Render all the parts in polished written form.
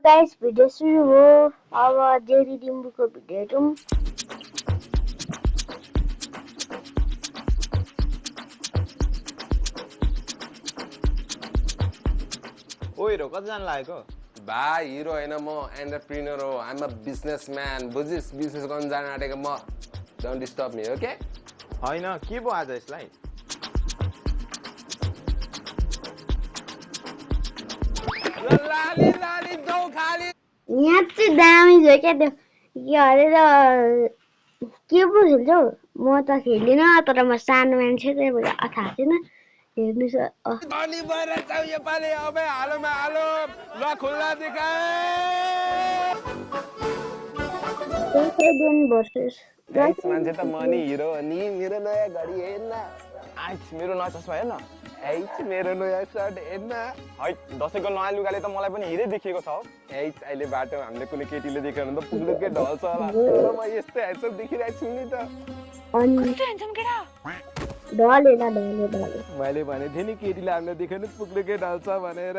Guys video सुरु हो अब जेरी डिम्बुको भिडियो हेरौँ ओ हिरो कति जान लागेको भाइ हिरो हैन म एन्टरप्रेन्योर हो आइम अ बिजनेसम्यान बुझिस बिजनेस गर्न जान आँटेको म डोन्ट डिस्टर्ब मी ओके होइन के भयो आज यसलाई लाली लाली जाउ खाली यहाँ चाहिँ दामी छ क्या त्यो के अरे के पो खेल्छ हौ म त खेल्दिनँ तर म सानो मान्छे त्यही भएर थाहा छैन हेर्नु छ अनि भएर जाउ यो पाले अबे हालोमा हालो ल खुल्ला देखाए पोसेइडन भर्सेस मान्छे त म नि हिरो हो नि मेरो नयाँ घडी हेर्न आइच मेरो नयाँ चस्मा हेर्न एच मेरो नयाँ सर्ट हेर्न है दसैँको नयाँ लुगाले त मलाई पनि हिरै देखिएको छ हौ एच अहिले बाटो हामीले कुनै केटीले देख्यो भने त पुग्नुकै ढल्छ होला तर म यस्तो ह्यान्डसम देखिरहेको छु नि त अनि ढले मैले भनेको थिएँ नि केटीले हामीले देख्यो भने पुग्नुकै ढल्छ भनेर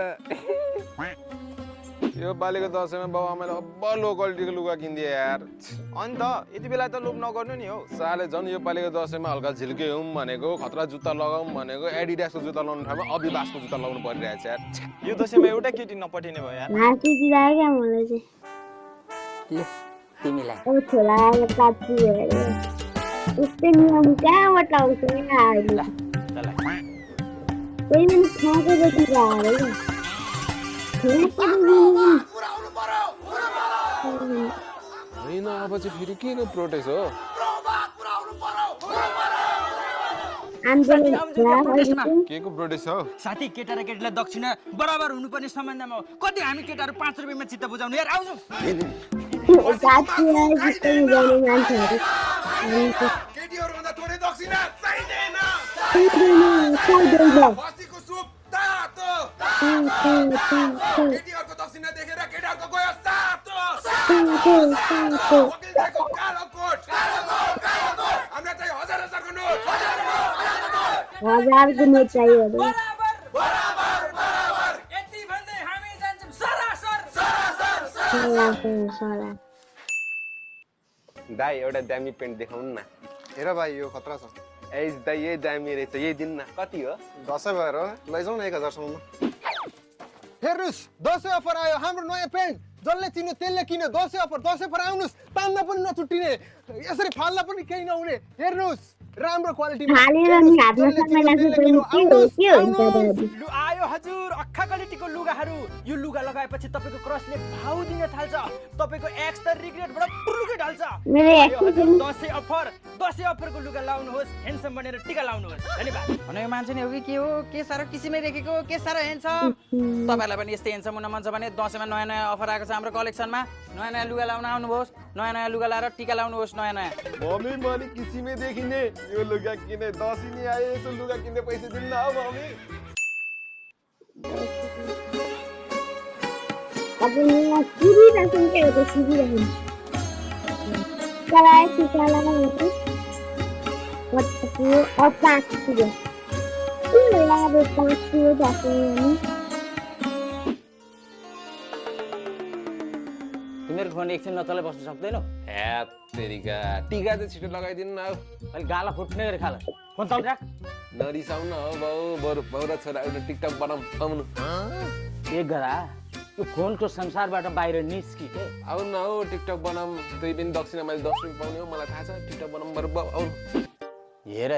यो पालिको दसैँमा बाउ आमाले अब्बा लो क्वालिटीको लुगा किनिदिए यार अनि त यति बेला त लोभ नगर्नु नि हौ साले झन् यो पालिको दसैँमा हल्का झिल्के हुँ भनेको खतरा जुत्ता लगाउँ भनेको एडिडासको जुत्ता लगाउनु ठाउँमा अभिलाषको जुत्ता लगाउनु परिरहेछ यार यो दसैँमा एउटा केटी नपठाइने भयो यार हाँसी लाग्यो मलाई चाहिँ ले तिमीलाई अब छोला काट्छु यस्तै नियम कहाँबाट आउँछ अहिले कोही पनि खाएको जति हाल्यो होइन अब चाहिँ फेरि के को प्रोटेस्ट हो के को प्रोटेस्ट हो साथी केटा र केटीलाई दक्षिणा बराबर हुनुपर्ने सम्बन्धमा हो कति हामी केटाहरू 5 रुपैयाँमा चित्त बुझाउने यार आउँछौ केटीहरु भन्दा थोरै दक्षिणा चाहिँदैन बसीको सुप तातो केटीहरुको दक्षिणा देखेर केटाहरुको गयो सातो वकिलको कालो कोट हामीलाई चाहिँ हजारको नोट हजारको नोट चाहियो बराबर यति भन्दै हामी जान्छौँ सरासर दाइ एउटा दामी पेन्ट देखाउनु न हेर भाइ यो खतरा छ एज दाइ यही दामी रहेछ यही दिन न कति हो दसैँ भएर लैजाउँ न 1000 सम्ममा हेर्नुहोस् दसैँ अफर आयो हाम्रो नयाँ पेन्ट जसले चिन्यो त्यसले किन्यो दसैँ अफर आउनुहोस् तान्न पनि नछुट्टिने यसरी फाल्न पनि केही नहुने हेर्नुहोस् राम्रो क्वालिटीमा आयो हजुर अक्खा क्वालिटीको लुगाहरू यो लुगा लगाएपछि तपाईको क्रसले भाउ दिन थाल्छ तपाईको एक्स त रिग्रेटबाट पुरुकै ढल्छ दसैँ अफरको लुगा लाउनुहोस् ह्यान्डसम बनेर टिका लाउनुहोस् धन्यवाद अनि यो मान्छे नि हो कि के हो के साह्रो किसिमै देखेको के साह्रो ह्यान्डसम तपाईहरुलाई पनि यस्तै ह्यान्डसम हुन मन छ भने दसैँमा नयाँ अफर आएको छ हाम्रो कलेक्सनमा नयाँ लुगा लाउन आउनुहोस् नयाँ लुगा लाएर टिका लाउनुहोस् नयाँ मम्मी मैले किसिमै देखिने यो लुगा किने दसैँ नि आयो यसो लुगा किन्ने पैसा दिन्न हौ मम्मी अब यहाँ किरिरहेको के हो त किरिरहेको चलाए लगाएको कतिको अब 5 किलो अब 5 किलो जाने तिमीहरु फोन एकछिन नचले बस्न सक्दैनौ ह्यात तेरिका टिका चाहिँ छिटो लगाइदिनु न हौ अहिले गाला फुट्ने गरी खाला फोन चल राख नरिसाउन हो बाउ र छोरा एउटा टिकटक बनाउनु एक गरा यो फोनको संसारबाट बाहिर निस्कि के आउनु न हौ टिकटक बनाऊँ त्यही पनि दक्षिणा मैले 10 रुपियाँ पाउने हो मलाई थाहा छ टिकटक बनाऊँ बरु आउनु हेर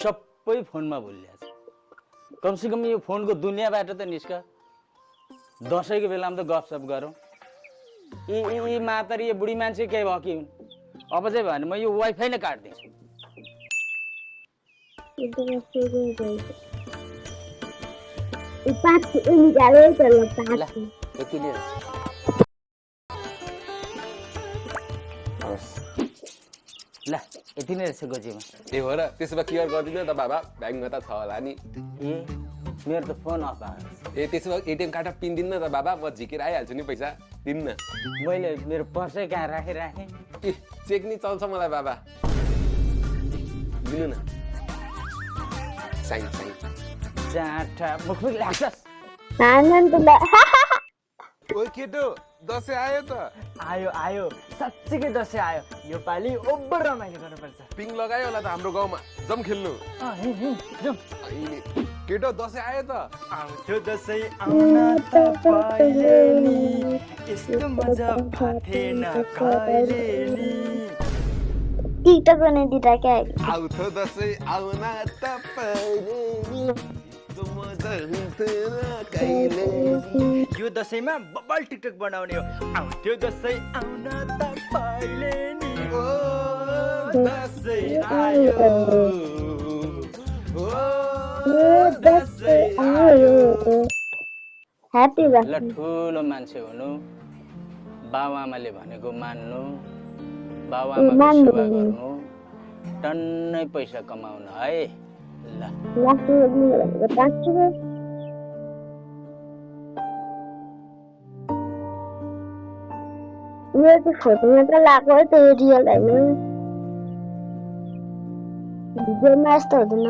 सबै फोनमा भुलिया छ कमसेकम यो फोनको दुनियाँबाट त निस्क दसैँको बेलामा त गफसफ गरौँ यी मातरी यो बुढी मान्छे के भयो कि अब चाहिँ भने म यो वाइफाई नै काट्दिन्छु यति नै ल यति नै रहेछ गोजीमा ए हो र त्यसो भए क्लियर गरिदिनु त बाबा ब्याङ्कमा त छ होला नि ए मेरो त फोन अफ भएको ए त्यसो भए एटिएम कार्ड पिन दिन्न त बाबा म झिकेर आइहाल्छु नि पैसा दिन्न मैले मेरो पर्सै कहाँ राखेँ ए चेक नि चल्छ मलाई बाबा दिनु न साइन जाँठा मुखमुख लाग्छ आनन्दला ओइ केटो दसैँ आयो त आयो आयो साँच्चीकै दसैँ आयो यो पालि ओभर रमाइलो गर्नुपर्छ पिङ लगायो होला त हाम्रो गाउँमा जम खेल्नु जाउँ अहिले केटो दसैँ आयो त आउँथ्यो दसैँ आउन त पाइले नि यस्तो मजा थिएन कहिले नि टिकटक बनाइदिँदा क्या आउँथ्यो दसैँ आउन त पाइले नि यस्तो मजा हुन्थेन कहिले नि। यो दसैँमा बबल टिकटक बनाउने हो आउँथ्यो दसैँ आउन त पाइले नि ओ दसैँ आयो ओ दसैँ आयो ह्याप्पी ल बर्थडे ठुलो मान्छे हुनु बाबुआमाले भनेको मान्नु बाबुआमाको सेवा गर्नु टन्नै पैसा कमाउनु है ल यो चाहिँ फोटोमा त लगाएको त्यो रियल होइन भिडियोमा यस्तो हुँदैन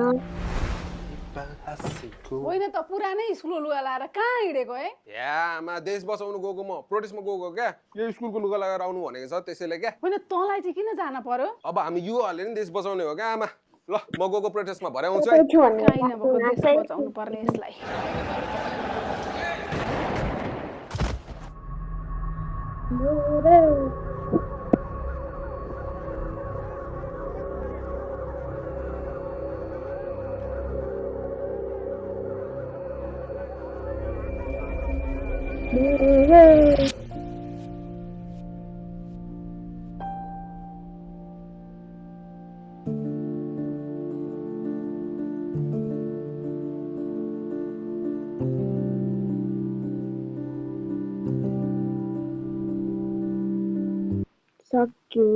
होइन त पुरानै स्कुल लुगा लाएर कहाँ हिँडेको है या आमा देश बचाउनु गएको म प्रोटेस्टमा गएको क्या यो स्कुलको लुगा लगाएर आउनु भनेको छ त्यसैले क्या होइन तँलाई चाहिँ किन जान पर्यो अब हामी युवाहरूले नि देश बचाउने हो क्या आमा ल म गएको प्रोटेस्टमा भरे आउँछु है काहीँ नभएको देश बचाउनु पर्ने यसलाई सक्यो